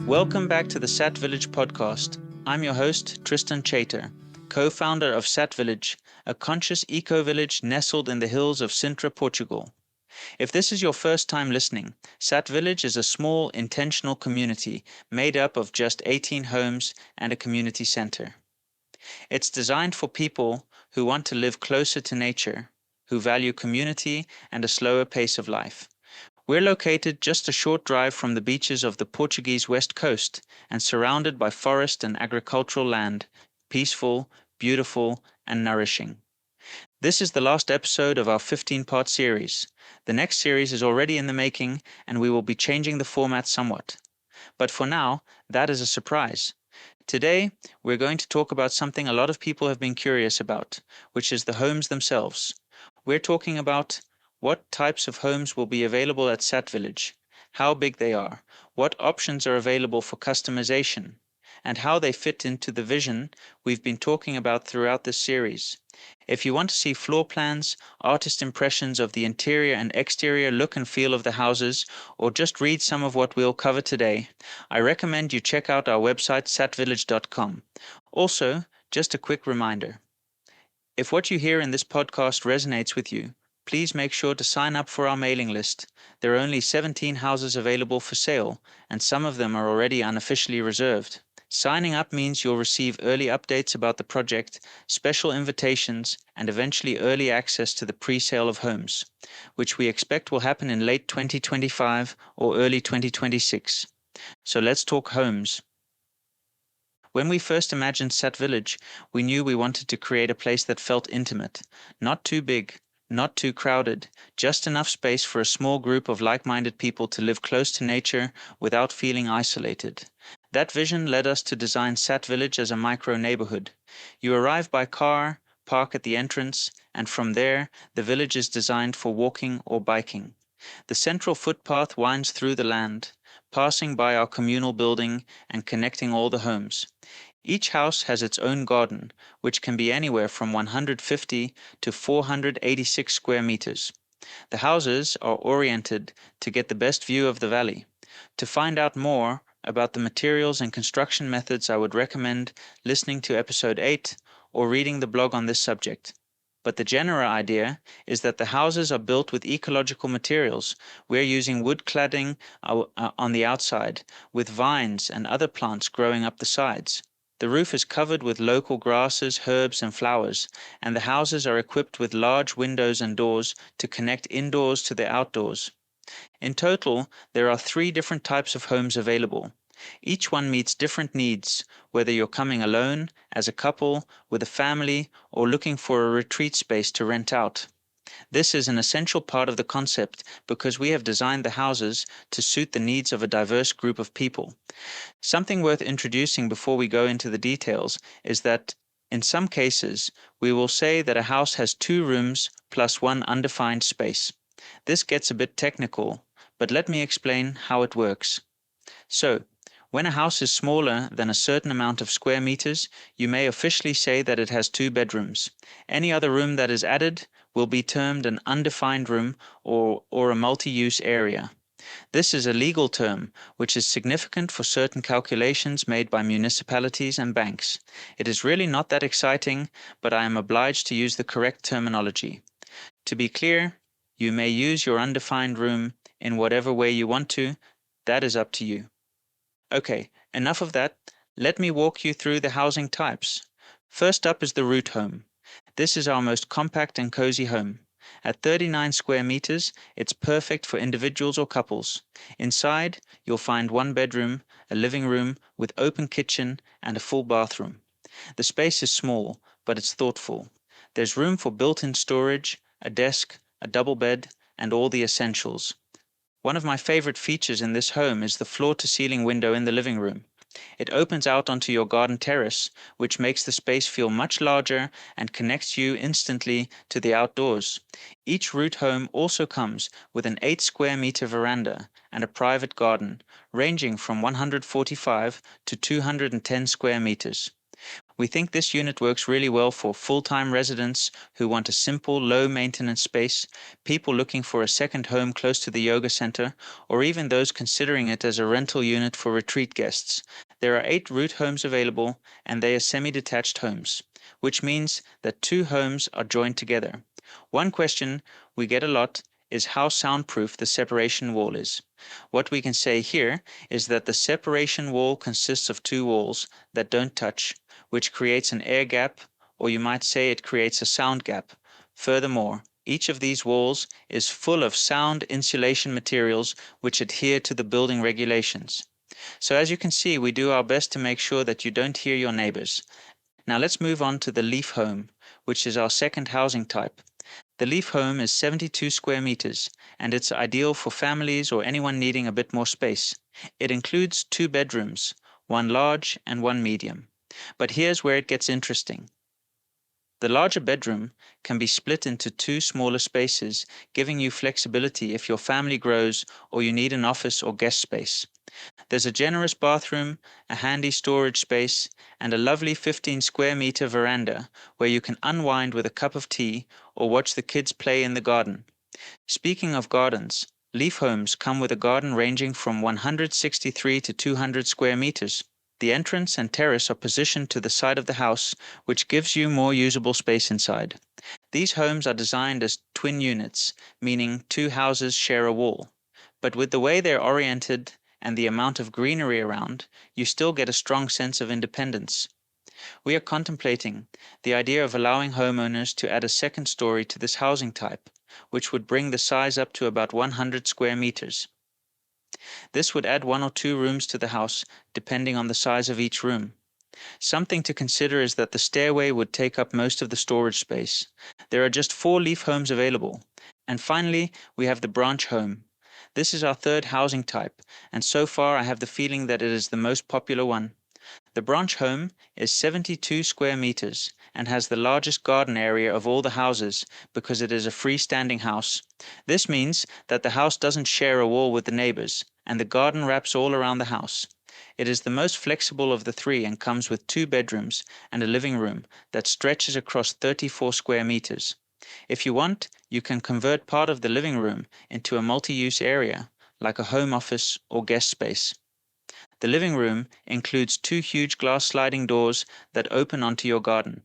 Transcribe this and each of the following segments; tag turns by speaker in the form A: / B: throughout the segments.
A: Welcome back to the Sat Village podcast. I'm your host, Tristan Chater, co-founder of Sat Village, a conscious eco-village nestled in the hills of Sintra, Portugal. If this is your first time listening, Sat Village is a small, intentional community made up of just 18 homes and a community center. It's designed for people who want to live closer to nature, who value community and a slower pace of life. We're located just a short drive from the beaches of the Portuguese west coast and surrounded by forest and agricultural land, peaceful, beautiful, and nourishing. This is the last episode of our 15-part series. The next series is already in the making, and we will be changing the format somewhat. But for now, that is a surprise. Today, we're going to talk about something a lot of people have been curious about, which is the homes themselves. We're talking about what types of homes will be available at Sat Village, how big they are, what options are available for customization, and how they fit into the vision we've been talking about throughout this series. If you want to see floor plans, artist impressions of the interior and exterior look and feel of the houses, or just read some of what we'll cover today, I recommend you check out our website satvillage.com. Also, just a quick reminder. If what you hear in this podcast resonates with you, please make sure to sign up for our mailing list. There are only 17 houses available for sale, and some of them are already unofficially reserved. Signing up means you'll receive early updates about the project, special invitations, and eventually early access to the pre-sale of homes, which we expect will happen in late 2025 or early 2026. So let's talk homes. When we first imagined Sat Village, we knew we wanted to create a place that felt intimate, not too big, not too crowded, just enough space for a small group of like-minded people to live close to nature without feeling isolated. That vision led us to design Sat Village as a micro-neighborhood. You arrive by car, park at the entrance, and from there, the village is designed for walking or biking. The central footpath winds through the land, passing by our communal building and connecting all the homes. Each house has its own garden, which can be anywhere from 150 to 486 square meters. The houses are oriented to get the best view of the valley. To find out more about the materials and construction methods, I would recommend listening to episode 8 or reading the blog on this subject. But the general idea is that the houses are built with ecological materials. We're using wood cladding on the outside, with vines and other plants growing up the sides. The roof is covered with local grasses, herbs, and flowers, and the houses are equipped with large windows and doors to connect indoors to the outdoors. In total, there are 3 different types of homes available. Each one meets different needs, whether you're coming alone, as a couple, with a family, or looking for a retreat space to rent out. This is an essential part of the concept because we have designed the houses to suit the needs of a diverse group of people. Something worth introducing before we go into the details is that in some cases, we will say that a house has 2 rooms plus 1 undefined space. This gets a bit technical, but let me explain how it works. So, when a house is smaller than a certain amount of square meters, you may officially say that it has 2 bedrooms. Any other room that is added will be termed an undefined room or a multi-use area. This is a legal term, which is significant for certain calculations made by municipalities and banks. It is really not that exciting, but I am obliged to use the correct terminology. To be clear, you may use your undefined room in whatever way you want to. That is up to you. Okay, enough of that. Let me walk you through the housing types. First up is the root home. This is our most compact and cozy home. At 39 square meters, it's perfect for individuals or couples. Inside, you'll find 1 bedroom, a living room with open kitchen and a full bathroom. The space is small, but it's thoughtful. There's room for built-in storage, a desk, a double bed, and all the essentials. One of my favorite features in this home is the floor-to-ceiling window in the living room. It opens out onto your garden terrace, which makes the space feel much larger and connects you instantly to the outdoors. Each root home also comes with an 8 square meter veranda and a private garden, ranging from 145 to 210 square meters. We think this unit works really well for full-time residents who want a simple, low-maintenance space, people looking for a second home close to the yoga center, or even those considering it as a rental unit for retreat guests. There are 8 root homes available, and they are semi-detached homes, which means that 2 homes are joined together. One question we get a lot is how soundproof the separation wall is. What we can say here is that the separation wall consists of 2 walls that don't touch, which creates an air gap, or you might say it creates a sound gap. Furthermore, each of these walls is full of sound insulation materials which adhere to the building regulations. So as you can see, we do our best to make sure that you don't hear your neighbors. Now let's move on to the leaf home, which is our second housing type. The leaf home is 72 square meters, and it's ideal for families or anyone needing a bit more space. It includes 2 bedrooms, one large and one medium. But here's where it gets interesting. The larger bedroom can be split into 2 smaller spaces, giving you flexibility if your family grows or you need an office or guest space. There's a generous bathroom, a handy storage space, and a lovely 15 square meter veranda where you can unwind with a cup of tea or watch the kids play in the garden. Speaking of gardens, leaf homes come with a garden ranging from 163 to 200 square meters. The entrance and terrace are positioned to the side of the house, which gives you more usable space inside. These homes are designed as twin units, meaning 2 houses share a wall. But with the way they're oriented and the amount of greenery around, you still get a strong sense of independence. We are contemplating the idea of allowing homeowners to add a second story to this housing type, which would bring the size up to about 100 square meters. This would add 1 or 2 rooms to the house, depending on the size of each room. Something to consider is that the stairway would take up most of the storage space. There are just 4 leaf homes available. And finally, we have the branch home. This is our third housing type, and so far I have the feeling that it is the most popular one. The branch home is 72 square meters and has the largest garden area of all the houses because it is a freestanding house. This means that the house doesn't share a wall with the neighbors, and the garden wraps all around the house. It is the most flexible of the 3 and comes with 2 bedrooms and a living room that stretches across 34 square meters. If you want, you can convert part of the living room into a multi-use area, like a home office or guest space. The living room includes 2 huge glass sliding doors that open onto your garden,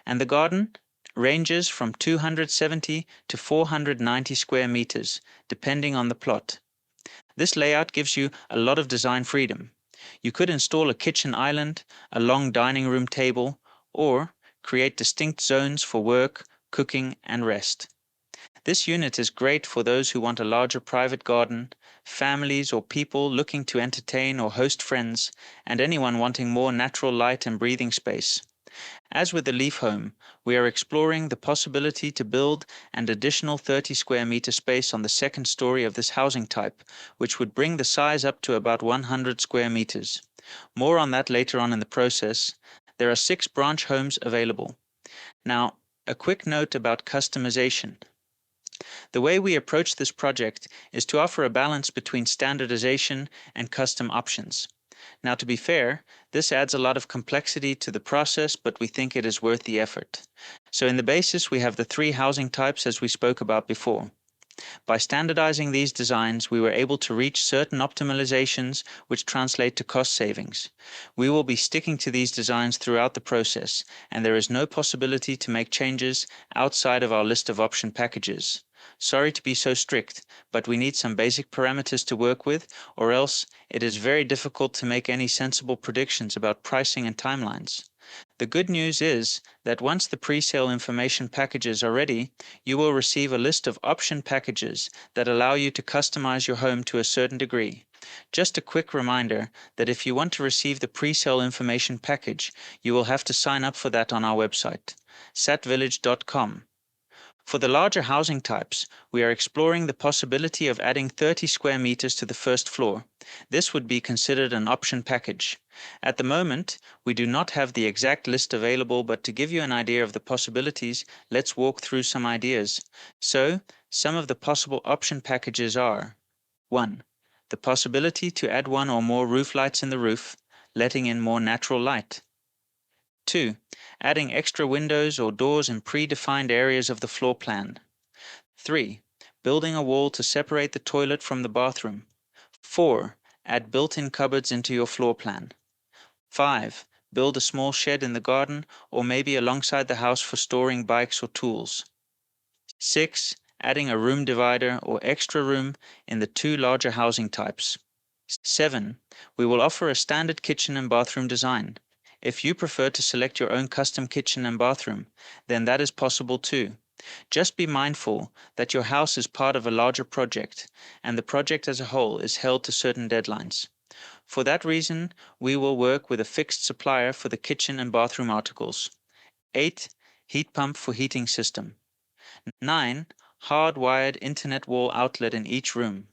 A: and the garden ranges from 270 to 490 square meters, depending on the plot. This layout gives you a lot of design freedom. You could install a kitchen island, a long dining room table, or create distinct zones for work, cooking, and rest. This unit is great for those who want a larger private garden, families or people looking to entertain or host friends, and anyone wanting more natural light and breathing space. As with the leaf home, we are exploring the possibility to build an additional 30 square meter space on the second story of this housing type, which would bring the size up to about 100 square meters. More on that later on in the process. There are 6 branch homes available. Now, a quick note about customization. The way we approach this project is to offer a balance between standardization and custom options. Now, to be fair, this adds a lot of complexity to the process, but we think it is worth the effort. So in the basis, we have the 3 housing types as we spoke about before. By standardizing these designs, we were able to reach certain optimizations which translate to cost savings. We will be sticking to these designs throughout the process, and there is no possibility to make changes outside of our list of option packages. Sorry to be so strict, but we need some basic parameters to work with, or else it is very difficult to make any sensible predictions about pricing and timelines. The good news is that once the pre-sale information packages are ready, you will receive a list of option packages that allow you to customize your home to a certain degree. Just a quick reminder that if you want to receive the pre-sale information package, you will have to sign up for that on our website, satvillage.com. For the larger housing types, we are exploring the possibility of adding 30 square meters to the first floor. This would be considered an option package. At the moment, we do not have the exact list available, but to give you an idea of the possibilities, let's walk through some ideas. So, some of the possible option packages are: 1. The possibility to add 1 or more roof lights in the roof, letting in more natural light. 2. Adding extra windows or doors in predefined areas of the floor plan. 3. Building a wall to separate the toilet from the bathroom. 4. Add built-in cupboards into your floor plan. 5. Build a small shed in the garden or maybe alongside the house for storing bikes or tools. 6. Adding a room divider or extra room in the 2 larger housing types. 7. We will offer a standard kitchen and bathroom design. If you prefer to select your own custom kitchen and bathroom, then that is possible too. Just be mindful that your house is part of a larger project, and the project as a whole is held to certain deadlines. For that reason, we will work with a fixed supplier for the kitchen and bathroom articles. 8. Heat pump for heating system. 9. Hardwired internet wall outlet in each room.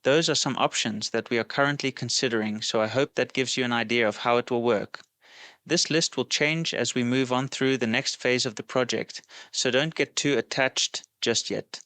A: Those are some options that we are currently considering, so I hope that gives you an idea of how it will work. This list will change as we move on through the next phase of the project, so don't get too attached just yet.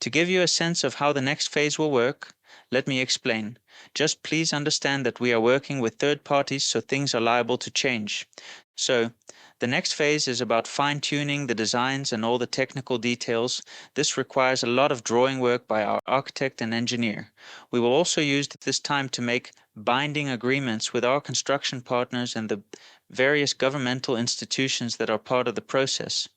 A: To give you a sense of how the next phase will work, let me explain. Just please understand that we are working with third parties, so things are liable to change. So, the next phase is about fine-tuning the designs and all the technical details. This requires a lot of drawing work by our architect and engineer. We will also use this time to make binding agreements with our construction partners and the various governmental institutions that are part of the process.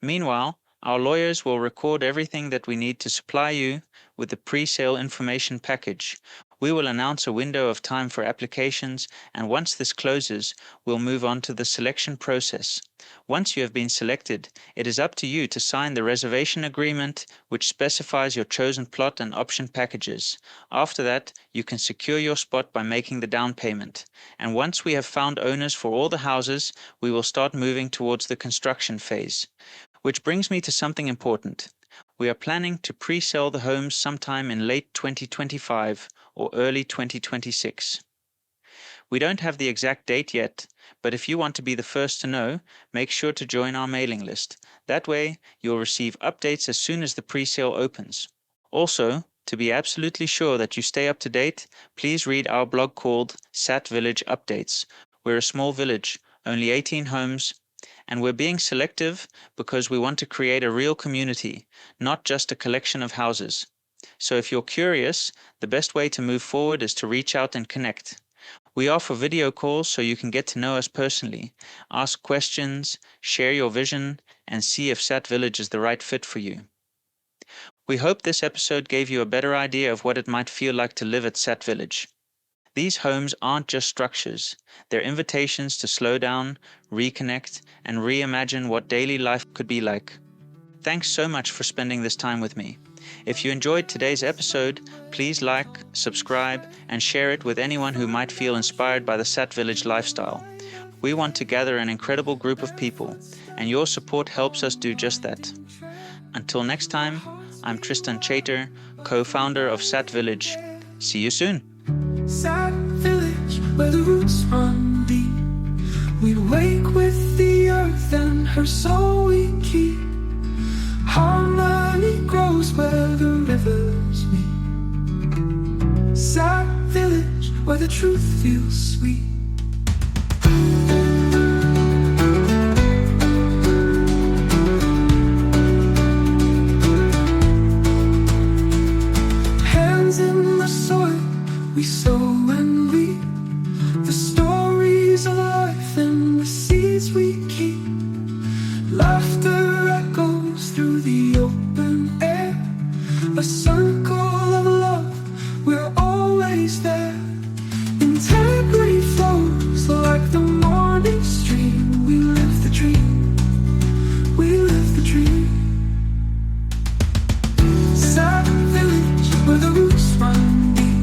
A: Meanwhile, our lawyers will record everything that we need to supply you with the pre-sale information package. We will announce a window of time for applications, and once this closes, we'll move on to the selection process. Once you have been selected, it is up to you to sign the reservation agreement, which specifies your chosen plot and option packages. After that, you can secure your spot by making the down payment. And once we have found owners for all the houses, we will start moving towards the construction phase. Which brings me to something important. We are planning to pre-sell the homes sometime in late 2025 or early 2026. We don't have the exact date yet, but if you want to be the first to know, make sure to join our mailing list. That way, you'll receive updates as soon as the pre-sale opens. Also, to be absolutely sure that you stay up to date, please read our blog called Sat Village Updates. We're a small village, only 18 homes, and we're being selective because we want to create a real community, not just a collection of houses. So if you're curious, the best way to move forward is to reach out and connect. We offer video calls so you can get to know us personally, ask questions, share your vision, and see if Sat Village is the right fit for you. We hope this episode gave you a better idea of what it might feel like to live at Sat Village. These homes aren't just structures, they're invitations to slow down, reconnect, and reimagine what daily life could be like. Thanks so much for spending this time with me. If you enjoyed today's episode, please like, subscribe, and share it with anyone who might feel inspired by the Sat Village lifestyle. We want to gather an incredible group of people, and your support helps us do just that. Until next time, I'm Tristan Chater, co-founder of Sat Village. See you soon.
B: Sat Village, where the roots run deep. We wake with the earth and her soul we keep. Harmony grows where the rivers meet. Sat Village, where the truth feels sweet. Hands in the soil, we sow and reap the stories of life and the seeds we keep. Laughter echoes through the open air, a circle of love, we're always there. Integrity flows like the morning stream. We live the dream, we live the dream. Sat Village, where the roots run deep.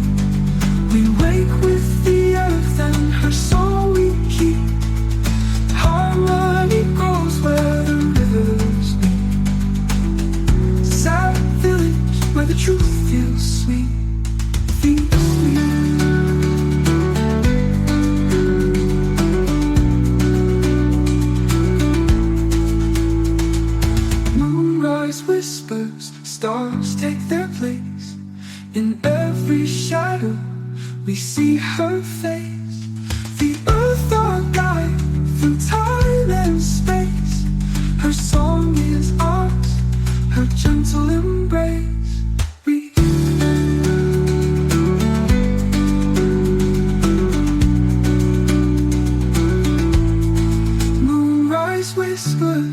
B: We wake with the earth and her soul we keep. Harmony grows where the rivers meet. Sat Village, where the truth feels sweet. Feels sweet. Moonrise whispers, stars take their place. In every shadow, we see her face. The earth our guide through time. time and space. Her song is ours, her gentle embrace. We moonrise whispers,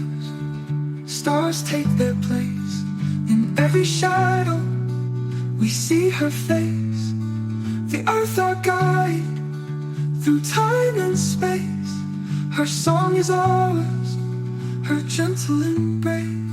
B: stars take their place. In every shadow we see her face. The earth our guide through time and space. Her song is ours, her gentle embrace.